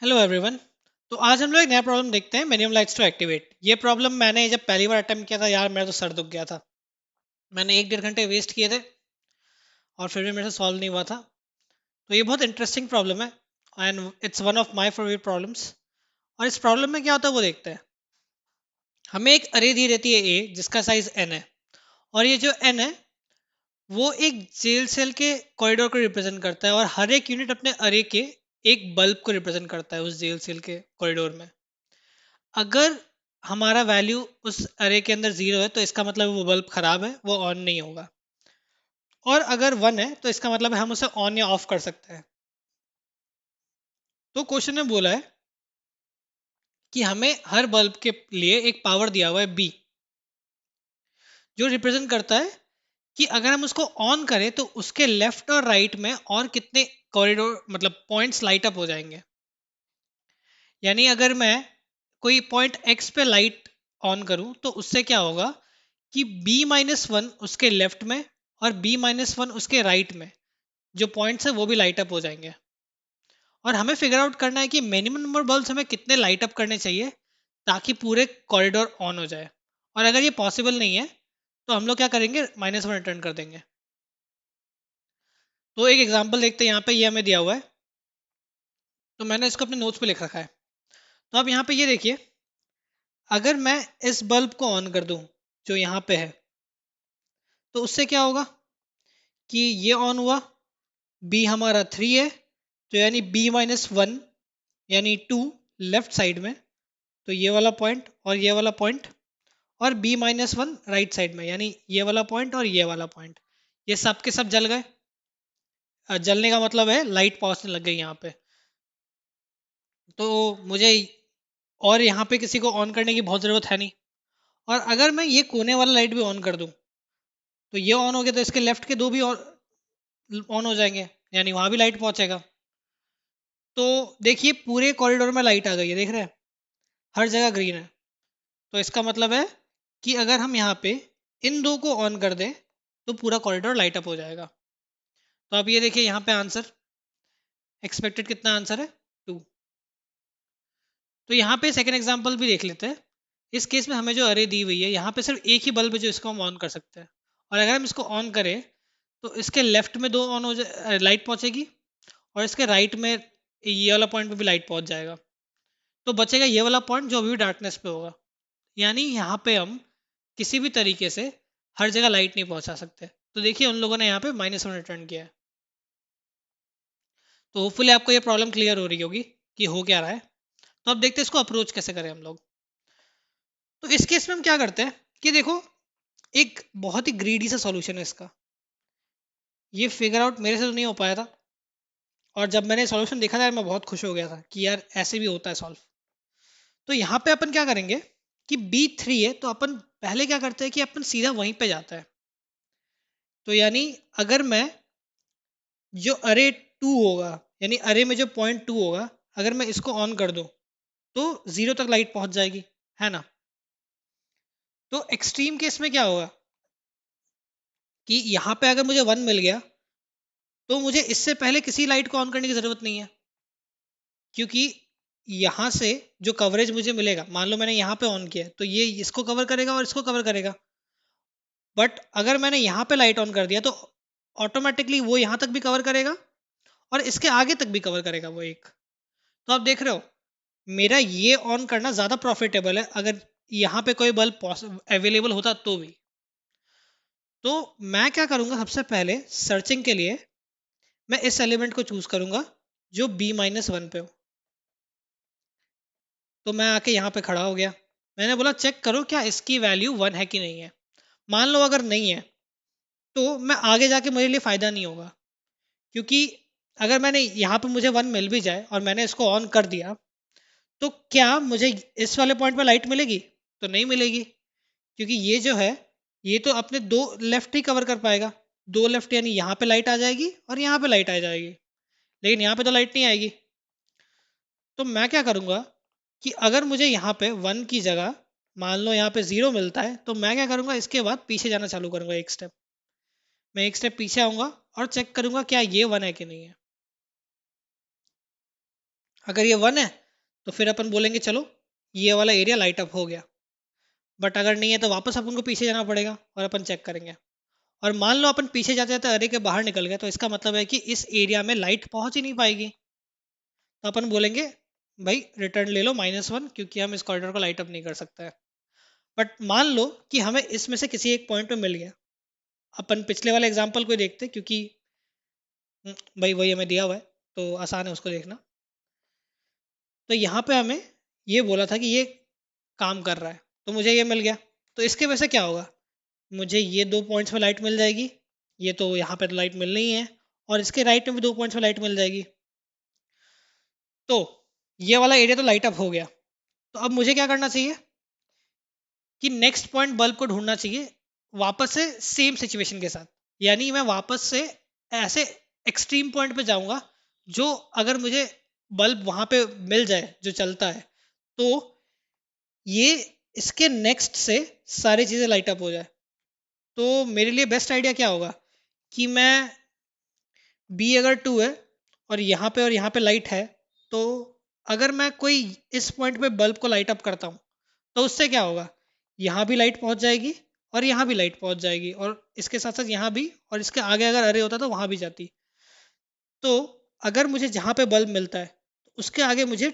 Hello everyone. तो आज हम लोग एक नया प्रॉब्लम देखते हैं, मिनिमम लाइट्स टू एक्टिवेट। ये प्रॉब्लम मैंने जब पहली बार अटेम्प्ट किया था यार, मेरा तो सर दुख गया था। मैंने 1 डेढ़ घंटे वेस्ट किए थे और फिर भी मेरे से सॉल्व नहीं हुआ था। तो ये बहुत इंटरेस्टिंग प्रॉब्लम है and it's one of my favourite problems. और इस प्रॉब्लम में क्या होता है वो देखते हैं। हमें एक अरे दी रहती है ए जिसका साइज एन है, और ये जो एन है वो एक जेल सेल के कॉरिडोर को रिप्रेजेंट करता है, और हर एक यूनिट अपने अरे के एक बल्ब को रिप्रेजेंट करता है उस जेल सेल के कॉरिडोर में। अगर हमारा वैल्यू उस अरे के अंदर 0 है तो इसका मतलब वो बल्ब खराब है, वो ऑन नहीं होगा। और अगर 1 है तो इसका मतलब है हम उसे ऑन या ऑफ कर सकते हैं। तो क्वेश्चन में बोला है कि हमें हर बल्ब के लिए एक पावर दिया हुआ है बी, जो रिप्रेजेंट करता है कि अगर हम उसको ऑन करें तो उसके लेफ्ट और राइट में और कितने कॉरिडोर मतलब पॉइंट्स लाइट अप हो जाएंगे। यानी अगर मैं कोई पॉइंट एक्स पे लाइट ऑन करूं तो उससे क्या होगा कि b-1 उसके लेफ्ट में और b-1 उसके राइट में जो पॉइंट्स है वो भी लाइट अप हो जाएंगे। और हमें फिगर आउट करना है कि मिनिमम नंबर बल्ब्स हमें कितने लाइट अप करने चाहिए ताकि पूरे कॉरिडोर ऑन हो जाए। और अगर ये पॉसिबल नहीं है तो हम लोग क्या करेंगे, -1 रिटर्न कर देंगे। तो एक एग्जांपल देखते हैं, यहाँ पे ये हमें दिया हुआ है, तो मैंने इसको अपने नोट्स पे लिख रखा है। तो आप यहाँ पे ये देखिए, अगर मैं इस बल्ब को ऑन कर दूं जो यहाँ पे है, तो उससे क्या होगा कि ये ऑन हुआ, बी हमारा 3 है, तो यानी b-1 यानी 2 लेफ्ट साइड में, तो ये वाला पॉइंट और ये वाला पॉइंट, और b-1 राइट साइड में यानी ये वाला पॉइंट और ये वाला पॉइंट, ये सब के सब जल गए। जलने का मतलब है लाइट पहुंचने लग गई यहाँ पे। तो मुझे और यहाँ पे किसी को ऑन करने की बहुत ज़रूरत है नहीं। और अगर मैं ये कोने वाला लाइट भी ऑन कर दूं तो ये ऑन हो गया, तो इसके लेफ्ट के दो भी ऑन हो जाएंगे, यानी वहां भी लाइट पहुंचेगा। तो देखिए पूरे कॉरिडोर में लाइट आ गई है, देख रहे हैं, हर जगह ग्रीन है। तो इसका मतलब है कि अगर हम यहाँ पे इन दो को ऑन कर दें तो पूरा कॉरिडोर लाइट अप हो जाएगा। तो आप ये देखिए यहाँ पे आंसर एक्सपेक्टेड कितना आंसर है, 2। तो यहाँ पे सेकंड एग्जांपल भी देख लेते हैं। इस केस में हमें जो अरे दी हुई है यहाँ पे सिर्फ एक ही बल्ब है जो इसको हम ऑन कर सकते हैं। और अगर हम इसको ऑन करें तो इसके लेफ्ट में दो ऑन हो जाए, लाइट पहुंचेगी, और इसके राइट में ये वाला पॉइंट पे भी लाइट पहुंच जाएगा। तो बचेगा ये वाला पॉइंट जो अभी भी डार्कनेस पे होगा। यानी यहाँ पे हम किसी भी तरीके से हर जगह लाइट नहीं पहुंचा सकते। तो देखिए उन लोगों ने यहाँ पे -1 रिटर्न किया है। तो होपफुली आपको ये प्रॉब्लम क्लियर हो रही होगी कि हो क्या रहा है। तो अब देखते हैं इसको अप्रोच कैसे करें हम लोग। तो इस केस में हम क्या करते हैं कि देखो, एक बहुत ही ग्रीडी सा सॉल्यूशन है इसका। ये फिगर आउट मेरे से तो नहीं हो पाया था, और जब मैंने सॉल्यूशन देखा था यार, मैं बहुत खुश हो गया था कि यार ऐसे भी होता है सॉल्व। तो यहाँ पे अपन क्या करेंगे कि b3 है, तो अपन पहले क्या करते हैं कि अपन सीधा वहीं पे जाता है। तो यानी अगर मैं जो अरे 2 होगा, यानी अरे में जो पॉइंट 2 होगा, अगर मैं इसको ऑन कर दूं तो 0 तक लाइट पहुंच जाएगी, है ना। तो एक्सट्रीम केस में क्या होगा कि यहाँ पे अगर मुझे 1 मिल गया तो मुझे इससे पहले किसी लाइट को ऑन करने की जरूरत नहीं है, क्योंकि यहाँ से जो कवरेज मुझे मिलेगा, मान लो मैंने यहाँ पे ऑन किया तो ये इसको कवर करेगा और इसको कवर करेगा। बट अगर मैंने यहाँ पे लाइट ऑन कर दिया तो ऑटोमेटिकली वो यहाँ तक भी कवर करेगा और इसके आगे तक भी कवर करेगा वो एक। तो आप देख रहे हो, मेरा ये ऑन करना ज़्यादा प्रॉफिटेबल है अगर यहाँ पे कोई बल्ब अवेलेबल होता तो भी। तो मैं क्या करूँगा, सबसे पहले सर्चिंग के लिए मैं इस एलिमेंट को चूज करूँगा जो b-1 पे हो। तो मैं आके यहाँ पे खड़ा हो गया, मैंने बोला चेक करो क्या इसकी वैल्यू 1 है कि नहीं है। मान लो अगर नहीं है तो मैं आगे जाके मेरे लिए फ़ायदा नहीं होगा, क्योंकि अगर मैंने यहाँ पे मुझे 1 मिल भी जाए और मैंने इसको ऑन कर दिया तो क्या मुझे इस वाले पॉइंट पे लाइट मिलेगी? तो नहीं मिलेगी, क्योंकि ये जो है ये तो अपने दो लेफ्ट ही कवर कर पाएगा। दो लेफ्ट यानी यहाँ पे लाइट आ जाएगी और यहाँ पे लाइट आ जाएगी, लेकिन यहाँ पे तो लाइट नहीं आएगी। तो मैं क्या करूँगा कि अगर मुझे यहाँ पे 1 की जगह मान लो यहाँ पे 0 मिलता है तो मैं क्या करूँगा, इसके बाद पीछे जाना चालू करूँगा एक स्टेप। मैं एक स्टेप पीछे आऊँगा और चेक करूँगा क्या ये 1 है कि नहीं है। अगर ये 1 है तो फिर अपन बोलेंगे चलो ये वाला एरिया लाइट अप हो गया, बट अगर नहीं है तो वापस अपन को पीछे जाना पड़ेगा और अपन चेक करेंगे। और मान लो अपन पीछे जाते जाते अरे के बाहर निकल गए, तो इसका मतलब है कि इस एरिया में लाइट पहुंच ही नहीं पाएगी। तो अपन बोलेंगे भाई रिटर्न ले लो -1, क्योंकि हम इस कॉरिडोर को लाइट अप नहीं कर सकते हैं। बट मान लो कि हमें इसमें से किसी एक पॉइंट पे मिल गया। अपन पिछले वाले एग्जांपल को ही देखते, क्योंकि भाई वही हमें दिया हुआ है तो आसान है उसको देखना। तो यहाँ पे हमें ये बोला था कि ये काम कर रहा है, तो मुझे ये मिल गया। तो इसके वजह से क्या होगा, मुझे ये 2 पॉइंट्स में लाइट मिल जाएगी, ये तो यहाँ पे तो लाइट मिल रही है, और इसके राइट में भी 2 पॉइंट्स में लाइट मिल जाएगी। तो ये वाला एरिया तो लाइट अप हो गया। तो अब मुझे क्या करना चाहिए कि नेक्स्ट पॉइंट बल्ब को ढूंढना चाहिए वापस से सेम सिचुएशन के साथ। यानी मैं वापस से ऐसे एक्सट्रीम पॉइंट पे जाऊंगा जो अगर मुझे बल्ब वहां पे मिल जाए जो चलता है, तो ये इसके नेक्स्ट से सारी चीज़ें लाइट अप हो जाए। तो मेरे लिए बेस्ट आइडिया क्या होगा कि मैं बी अगर 2 है और यहाँ पे लाइट है, तो अगर मैं कोई इस पॉइंट पे बल्ब को लाइट अप करता हूँ तो उससे क्या होगा, यहाँ भी लाइट पहुँच जाएगी और यहाँ भी लाइट पहुँच जाएगी, और इसके साथ साथ यहाँ भी, और इसके आगे अगर अरे होता तो वहाँ भी जाती। तो अगर मुझे जहाँ पे बल्ब मिलता है उसके आगे मुझे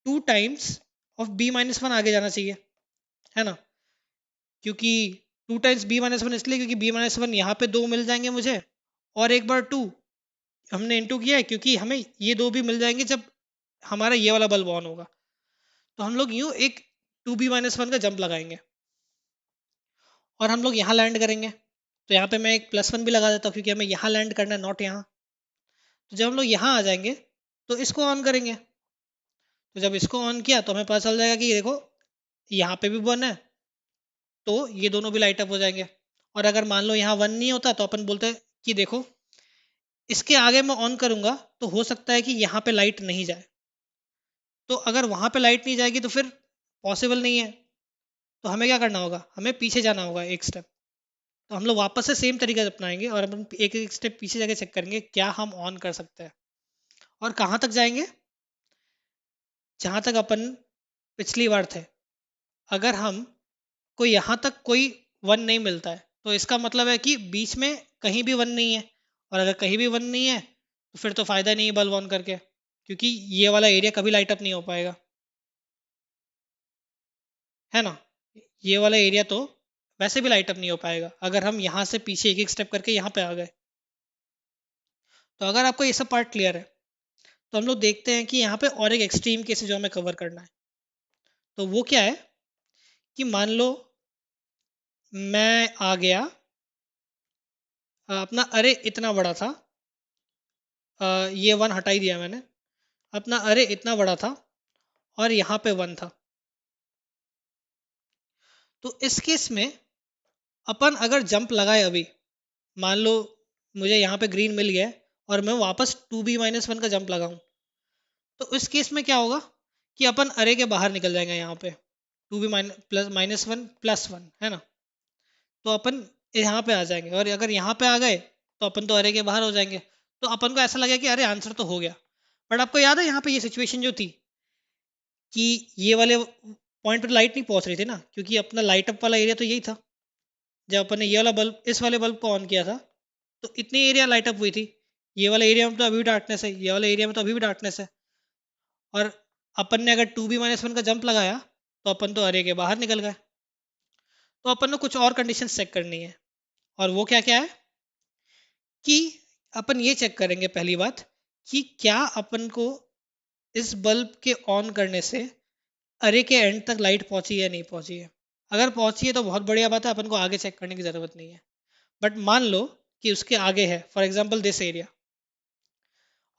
2 टाइम्स ऑफ B-1 आगे जाना चाहिए, है ना। क्योंकि 2 टाइम्स B-1 इसलिए क्योंकि B-1 यहाँ पे 2 मिल जाएंगे मुझे, और एक बार 2 हमने इंटू किया है क्योंकि हमें ये 2 भी मिल जाएंगे जब हमारा ये वाला बल्ब ऑन होगा। तो हम लोग यूँ एक 2B-1 का जंप लगाएंगे और हम लोग यहाँ लैंड करेंगे। तो यहाँ पे मैं एक +1 भी लगा देता हूँ क्योंकि हमें यहाँ लैंड करना है, नॉट यहाँ। तो जब हम लोग यहाँ आ जाएंगे तो इसको ऑन करेंगे। तो जब इसको ऑन किया तो हमें पता चल जाएगा कि देखो यहाँ पे भी 1 है, तो ये दोनों भी लाइट अप हो जाएंगे। और अगर मान लो यहाँ 1 नहीं होता तो अपन बोलते हैं कि देखो इसके आगे मैं ऑन करूंगा तो हो सकता है कि यहाँ पे लाइट नहीं जाए। तो अगर वहाँ पे लाइट नहीं जाएगी तो फिर पॉसिबल नहीं है। तो हमें क्या करना होगा, हमें पीछे जाना होगा एक स्टेप। तो हम लोग वापस से सेम तरीका अपनाएंगे और अपन एक एक स्टेप पीछे जाके चेक करेंगे क्या हम ऑन कर सकते हैं। और कहाँ तक जाएंगे, जहाँ तक अपन पिछली बार थे। अगर हम कोई यहाँ तक कोई 1 नहीं मिलता है तो इसका मतलब है कि बीच में कहीं भी 1 नहीं है, और अगर कहीं भी 1 नहीं है तो फिर तो फ़ायदा नहीं है बल्ब ऑन करके, क्योंकि ये वाला एरिया कभी लाइट अप नहीं हो पाएगा, है ना। ये वाला एरिया तो वैसे भी लाइट अप नहीं हो पाएगा अगर हम यहाँ से पीछे एक एक स्टेप करके यहाँ पे आ गए। तो अगर आपको ये सब पार्ट क्लियर है तो हम लोग देखते हैं कि यहाँ पे और एक एक्सट्रीम केस है जो हमें कवर करना है। तो वो क्या है कि मान लो मैं आ गया, अपना अरे इतना बड़ा था, ये 1 हटा ही दिया मैंने, अपना अरे इतना बड़ा था और यहाँ पे 1 था। तो इस केस में अपन अगर जंप लगाए अभी, मान लो मुझे यहाँ पे ग्रीन मिल गया है और मैं वापस 2B-1 का जंप लगाऊं, तो इस केस में क्या होगा कि अपन अरे के बाहर निकल जाएंगे यहाँ पे 2B-1 है ना। तो अपन यहाँ पे आ जाएंगे, और अगर यहाँ पे आ गए तो अपन तो अरे के बाहर हो जाएंगे। तो अपन को ऐसा लगे कि अरे आंसर तो हो गया। बट आपको याद है यहाँ पे ये सिचुएशन जो थी कि ये वाले पॉइंट पर लाइट नहीं पहुंच रही थी ना, क्योंकि अपना लाइट अप वाला एरिया तो यही था। जब अपन ने ये वाला बल्ब इस वाले बल्ब को ऑन किया था तो इतनी एरिया लाइट अप हुई थी। ये वाला एरिया में तो अभी भी डार्कनेस है, ये वाला एरिया में तो अभी भी डार्कनेस है। और अपन ने अगर 2B-1 का जंप लगाया तो अपन तो अरे के बाहर निकल गए। तो अपन ने कुछ और कंडीशन चेक करनी है, और वो क्या क्या है कि अपन ये चेक करेंगे पहली बात कि क्या अपन को इस बल्ब के ऑन करने से अरे के एंड तक लाइट पहुंची है या नहीं पहुंची है। अगर पहुंची है तो बहुत बढ़िया बात है, अपन को आगे चेक करने की ज़रूरत नहीं है। बट मान लो कि उसके आगे है, फॉर एग्जांपल दिस एरिया,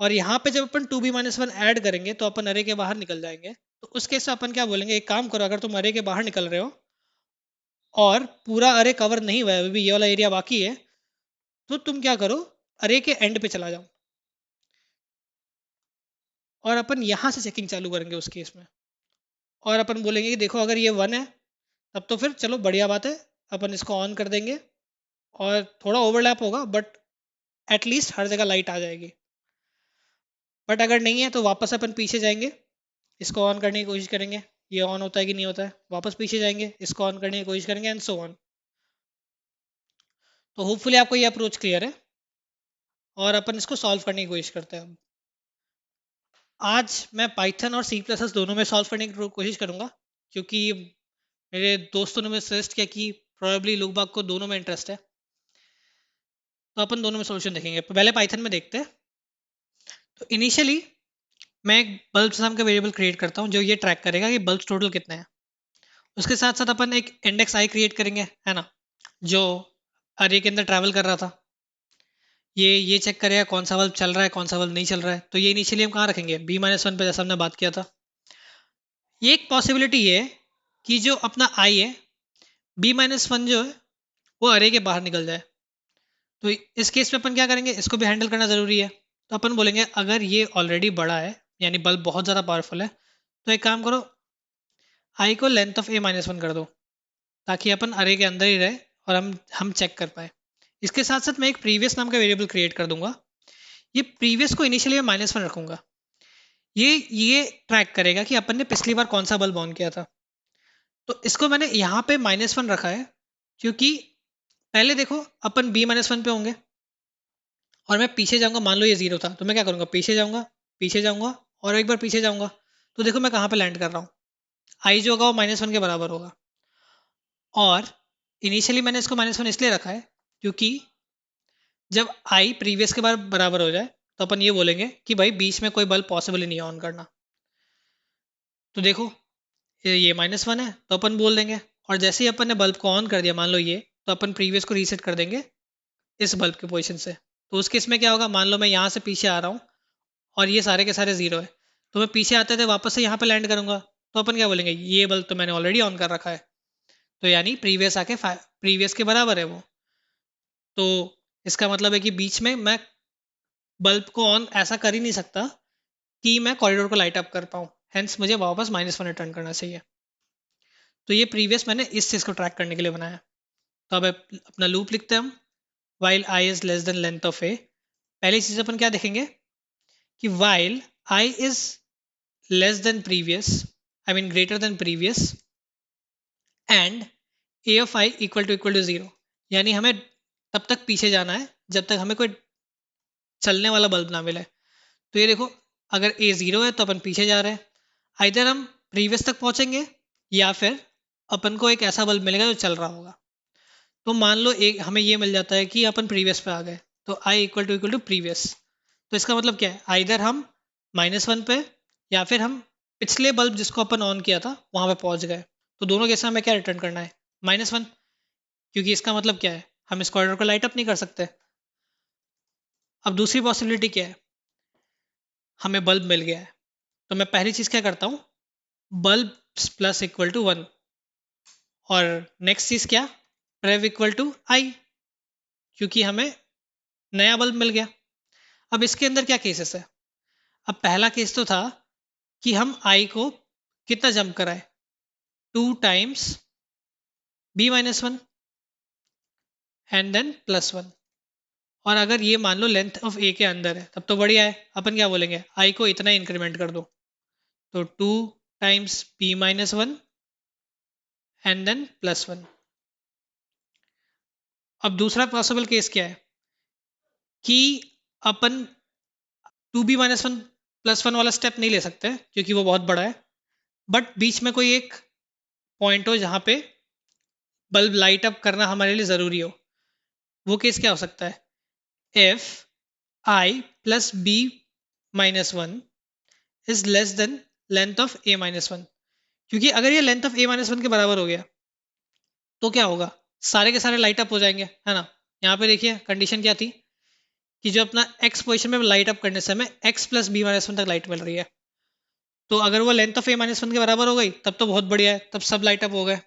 और यहाँ पे जब अपन 2B-1 ऐड करेंगे तो अपन अरे के बाहर निकल जाएंगे। तो उस केस से अपन क्या बोलेंगे, एक काम करो, अगर तुम अरे के बाहर निकल रहे हो और पूरा अरे कवर नहीं हुआ है, अभी भी ये वाला एरिया बाकी है, तो तुम क्या करो, अरे के एंड पे चला जाओ और अपन यहाँ से चेकिंग चालू करेंगे उस केस में। और अपन बोलेंगे कि देखो अगर ये 1 है तब तो फिर चलो बढ़िया बात है, अपन इसको ऑन कर देंगे और थोड़ा ओवरलैप होगा बट एटलीस्ट हर जगह लाइट आ जाएगी। बट अगर नहीं है तो वापस अपन पीछे जाएंगे इसको ऑन करने की कोशिश करेंगे, ये ऑन होता है कि नहीं होता है, वापस पीछे जाएंगे, इसको ऑन करने की कोशिश करेंगे एंड सो ऑन। तो होपफुली आपको ये अप्रोच क्लियर है और अपन इसको सॉल्व करने की कोशिश करते हैं। आज मैं पाइथन और सी प्लस प्लस दोनों में सॉल्व करने की कोशिश करूंगा, क्योंकि मेरे दोस्तों ने मुझे सजेस्ट किया कि प्रोबेबली लोग बाग को दोनों में इंटरेस्ट है, तो अपन दोनों में सोल्यूशन देखेंगे। पहले पाइथन में देखते हैं। तो इनिशियली मैं एक बल्ब नाम का वेरिएबल क्रिएट करता हूँ जो ये ट्रैक करेगा कि बल्ब टोटल कितने हैं। उसके साथ साथ अपन एक इंडेक्स आई क्रिएट करेंगे, है ना, जो अरे के अंदर ट्रैवल कर रहा था। ये चेक करेगा कौन सा बल्ब चल रहा है कौन सा बल्ब नहीं चल रहा है। तो ये इनिशियली हम कहाँ रखेंगे, b-1 पे, जैसा हमने बात किया था। ये एक पॉसिबिलिटी ये है कि जो अपना आई है, b-1 जो है वो अरे के बाहर निकल जाए। तो इस केस में अपन क्या करेंगे, इसको भी हैंडल करना ज़रूरी है। तो अपन बोलेंगे अगर ये ऑलरेडी बड़ा है, यानी बल्ब बहुत ज़्यादा पावरफुल है, तो एक काम करो, आई को लेंथ ऑफ a-1 कर दो, ताकि अपन अरे के अंदर ही रहे और हम चेक कर पाए। इसके साथ साथ मैं एक प्रीवियस नाम का वेरिएबल क्रिएट कर दूंगा। ये प्रीवियस को इनिशियली मैं -1 रखूंगा। ये ट्रैक करेगा कि अपन ने पिछली बार कौन सा बल्ब ऑन किया था। तो इसको मैंने यहाँ पे -1 रखा है, क्योंकि पहले देखो अपन b-1 पे होंगे और मैं पीछे जाऊंगा, मान लो ये 0 था, तो मैं क्या करूंगा, पीछे जाऊंगा और एक बार पीछे जाऊंगा। तो देखो मैं कहाँ पे लैंड कर रहा हूँ, आई जो होगा वो -1 के बराबर होगा। और इनिशियली मैंने इसको -1 इसलिए रखा है क्योंकि जब आई प्रीवियस के बार बराबर हो जाए तो अपन ये बोलेंगे कि भाई बीच में कोई बल्ब पॉसिबल ही नहीं ऑन करना। तो देखो ये -1 है तो अपन बोल देंगे, और जैसे ही अपन ने बल्ब को ऑन कर दिया मान लो ये, तो अपन प्रीवियस को रीसेट कर देंगे इस बल्ब की पोजीशन से। तो उस केस में क्या होगा, मान लो मैं यहाँ से पीछे आ रहा हूँ और ये सारे के सारे 0 है, तो मैं पीछे आते थे वापस से यहाँ पे लैंड करूंगा। तो अपन क्या बोलेंगे, ये बल्ब तो मैंने ऑलरेडी ऑन कर रखा है, तो यानी प्रीवियस के बराबर है वो। तो इसका मतलब है कि बीच में मैं बल्ब को ऑन ऐसा कर ही नहीं सकता कि मैं कॉरिडोर को लाइट अप कर पाऊँ, हेंस मुझे वापस -1 रिटर्न करना चाहिए। तो ये प्रीवियस मैंने इस चीज़ को ट्रैक करने के लिए बनाया। तो अब अपना लूप लिखते हैं हम, while I is less than length of A. पहली चीज़ अपन क्या देखेंगे कि while I is less than previous, I mean greater than previous, and A of I equal to 0, यानी हमें तब तक पीछे जाना है जब तक हमें कोई चलने वाला बल्ब ना मिले। तो ये देखो, अगर ए 0 है तो अपन पीछे जा रहे हैं, आइदर हम प्रीवियस तक पहुंचेंगे या फिर अपन को एक ऐसा बल्ब मिलेगा जो चल रहा होगा। तो मान लो एक हमें ये मिल जाता है कि अपन प्रीवियस पे आ गए, तो आई इक्वल टू प्रीवियस। तो इसका मतलब क्या है, आइदर हम -1 पे या फिर हम पिछले बल्ब जिसको अपन ऑन किया था वहां पे पहुंच गए। तो दोनों केस में हमें क्या रिटर्न करना है, -1, क्योंकि इसका मतलब क्या है, हम इस कॉरिडोर को लाइट अप नहीं कर सकते। अब दूसरी पॉसिबिलिटी क्या है, हमें बल्ब मिल गया है, तो मैं पहली चीज़ क्या करता हूँ, बल्ब प्लस इक्वल टू 1, और नेक्स्ट चीज़ क्या, प्रेव इक्वल टू आई, क्योंकि हमें नया बल्ब मिल गया। अब इसके अंदर क्या केसेस है, अब पहला केस तो था कि हम आई को कितना जंप कराए, 2 टाइम्स b-1 एंड देन +1। और अगर ये मान लो लेंथ ऑफ ए के अंदर है तब तो बढ़िया है, अपन क्या बोलेंगे, आई को इतना इंक्रीमेंट कर दो, तो 2 टाइम्स b-1 एंड देन +1। अब दूसरा पॉसिबल केस क्या है कि अपन 2b-1 वाला स्टेप नहीं ले सकते क्योंकि वो बहुत बड़ा है, बट बीच में कोई एक पॉइंट हो जहाँ पे बल्ब लाइट अप करना हमारे लिए ज़रूरी हो। वो केस क्या हो सकता है, if I plus b-1 is less than length of a-1, क्योंकि अगर ये लेंथ ऑफ a-1 के बराबर हो गया तो क्या होगा, सारे के सारे लाइट अप हो जाएंगे, है ना। यहाँ पे देखिए कंडीशन क्या थी कि जो अपना x पोजीशन में लाइट अप करने से हमें x प्लस b-1 तक लाइट मिल रही है। तो अगर वो लेंथ ऑफ a-1 के बराबर हो गई तब तो बहुत बढ़िया है, तब सब लाइट अप हो गए।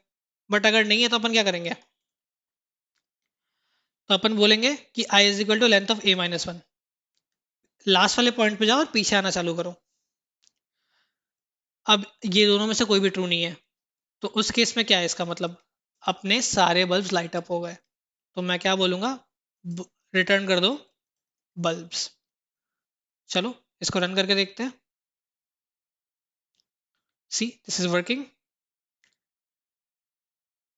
बट अगर नहीं है तो अपन क्या करेंगे, तो अपन बोलेंगे कि i is equal to length of a-1। Last वाले पॉइंट पे जाओ और पीछे आना चालू करो। अब ये दोनों में से कोई भी ट्रू नहीं है, तो उस केस में क्या है, इसका मतलब अपने सारे बल्ब्स लाइट अप हो गए। तो मैं क्या बोलूँगा, रिटर्न कर दो बल्ब्स। चलो इसको रन करके देखते हैं। See this is working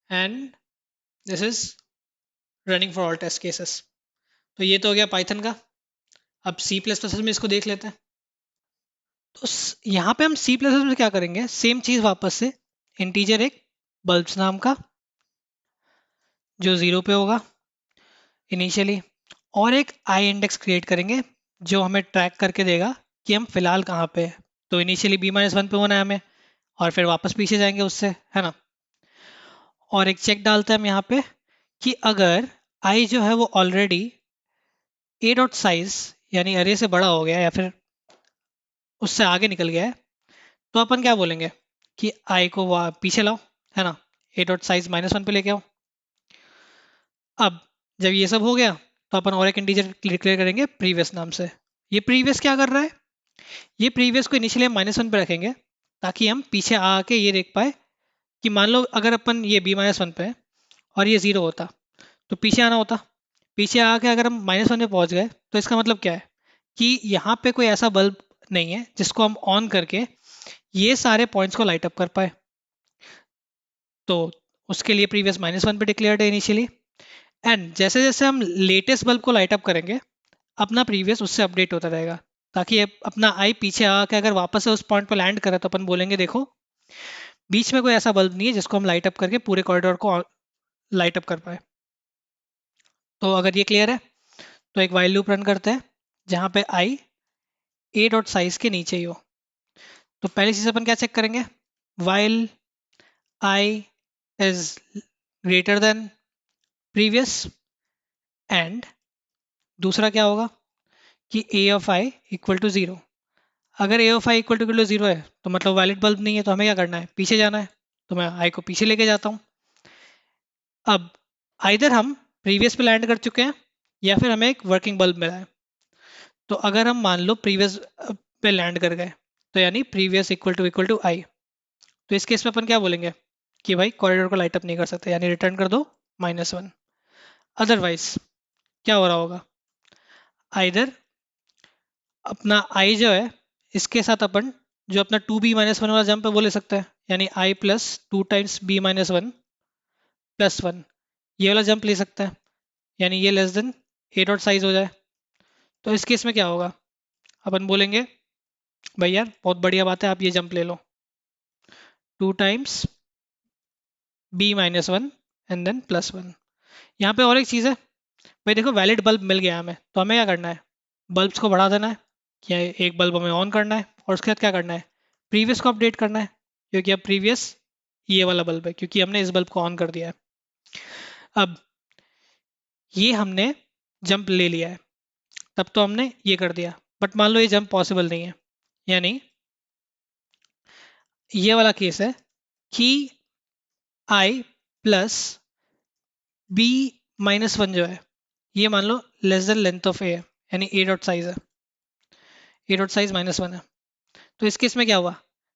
and this is running for all test cases. तो ये तो हो गया पाइथन का। अब सी प्लस प्लस में इसको देख लेते हैं। तो यहाँ पे हम सी प्लस प्लस में क्या करेंगे, सेम चीज़ वापस से, इंटीजर एक बल्ब्स नाम का जो 0 पे होगा इनिशियली, और एक आई इंडेक्स क्रिएट करेंगे जो हमें ट्रैक करके देगा कि हम फिलहाल कहाँ पे हैं। तो इनिशियली b-1 पे होना है हमें, और फिर वापस पीछे जाएंगे उससे, है ना। और एक चेक डालते हैं हम यहाँ पे कि अगर आई जो है वो ऑलरेडी ए डॉट साइज यानी अरे से बड़ा हो गया या फिर उससे आगे निकल गया है, तो अपन क्या बोलेंगे कि आई को पीछे लाओ, है ना, ए डॉट साइज -1 पे लेके आओ। अब जब ये सब हो गया तो अपन और एक इंटीजर डिक्लेयर करेंगे प्रीवियस नाम से। ये प्रीवियस क्या कर रहा है, ये प्रीवियस को इनिशियली हम -1 पे रखेंगे ताकि हम पीछे आके ये देख पाए कि मान लो अगर अपन ये b-1 पे है और ये 0 होता तो पीछे आना होता। पीछे आके अगर हम -1 पे पहुंच गए तो इसका मतलब क्या है कि यहाँ पे कोई ऐसा बल्ब नहीं है जिसको हम ऑन करके ये सारे पॉइंट्स को लाइट अप कर पाए। तो उसके लिए प्रीवियस -1 पे डिक्लेयर्ड है इनिशियली, एंड जैसे जैसे हम लेटेस्ट बल्ब को लाइट अप करेंगे अपना प्रीवियस उससे अपडेट होता रहेगा, ताकि अपना आई पीछे आके अगर वापस से उस पॉइंट पर लैंड करे तो अपन बोलेंगे देखो बीच में कोई ऐसा बल्ब नहीं है जिसको हम लाइट अप करके पूरे कॉरिडोर को लाइट अप कर पाए। तो अगर ये क्लियर है तो एक वाइल लूप रन करते हैं जहाँ पे आई ए डॉट साइज के नीचे ही हो। तो पहली चीज़ अपन क्या चेक करेंगे, while I is greater than previous, and दूसरा क्या होगा कि ए ऑफ आई इक्वल टू 0। अगर ए ऑफ आई इक्वल टू 0 है तो मतलब वैलिड बल्ब नहीं है, तो हमें क्या करना है, पीछे जाना है। तो मैं आई को पीछे लेके जाता हूँ। अब आइदर हम प्रीवियस पे लैंड कर चुके हैं या फिर हमें एक वर्किंग बल्ब मिला है। तो अगर हम मान लो प्रीवियस पे लैंड कर गए तो यानी प्रीवियस इक्वल टू आई, तो इस केस में अपन क्या बोलेंगे कि भाई कॉरिडोर को लाइट अप नहीं कर सकते, यानी रिटर्न कर दो -1। अदरवाइज क्या हो रहा होगा, आइदर अपना आई जो है इसके साथ अपन जो अपना 2b-1 वाला जंप है वो ले सकते हैं, यानी आई प्लस 2 टाइम्स b-1 प्लस 1, ये वाला जंप ले सकते हैं, यानी ये लेस देन ए डॉट साइज हो जाए। तो इस केस में क्या होगा, अपन बोलेंगे भाई यार बहुत बढ़िया बात है, आप ये जंप ले लो 2 टाइम्स b-1 एंड देन +1। यहाँ पे और एक चीज़ है भाई, देखो वैलिड बल्ब मिल गया हमें, तो हमें क्या करना है, बल्ब्स को बढ़ा देना है, या एक बल्ब हमें ऑन करना है, और उसके बाद क्या करना है, प्रीवियस को अपडेट करना है, क्योंकि अब प्रीवियस ये वाला बल्ब है क्योंकि हमने इस बल्ब को ऑन कर दिया है। अब ये हमने जंप ले लिया है, तब तो हमने ये कर दिया, बट मान लो ये जंप पॉसिबल नहीं है, यानी ये वाला केस है कि आई प्लस b-1 जो है ये मान लो लेस देन लेंथ ऑफ ए है, यानी ए डॉट साइज है, ए डॉट साइज -1 है। तो इस केस में क्या हुआ,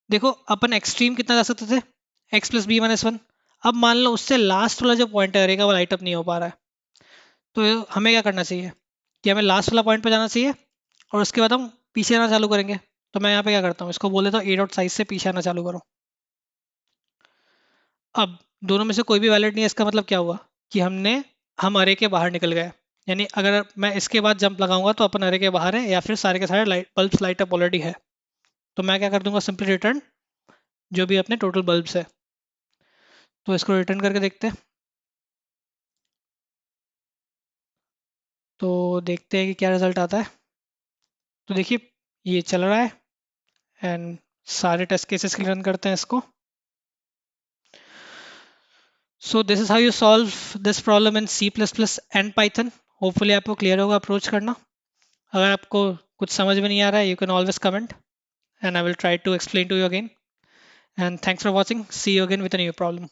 देखो अपन एक्सट्रीम कितना जा सकते थे, x प्लस b-1। अब मान लो उससे लास्ट वाला जो पॉइंट है का वो लाइट अप नहीं हो पा रहा है, तो हमें क्या करना चाहिए कि हमें लास्ट वाला पॉइंट पे जाना चाहिए और उसके बाद हम पीछे आना चालू करेंगे। तो मैं यहाँ पे क्या करता हूँ, इसको बोल देता हूँ ए डॉट साइज से पीछे आना चालू करो। अब दोनों में से कोई भी वैलिड नहीं है, इसका मतलब क्या हुआ कि हम अरे के बाहर निकल गए, यानी अगर मैं इसके बाद जंप लगाऊंगा तो अपन अरे के बाहर है या फिर सारे के सारे लाइट अप ऑलरेडी है। तो मैं क्या कर दूंगा, सिंपली रिटर्न जो भी अपने टोटल बल्ब्स है। तो इसको रिटर्न करके देखते हैं, तो देखते हैं कि क्या रिजल्ट आता है। तो देखिए ये चल रहा है, एंड सारे टेस्ट केसेस के लिए रन करते हैं इसको। So this is how you solve this problem in C++ and Python. Hopefully आपको क्लियर होगा अप्रोच करना। अगर आपको कुछ समझ में नहीं आ रहा है, you can always comment and I will try to explain to you again. And thanks for watching. See you again with a new problem.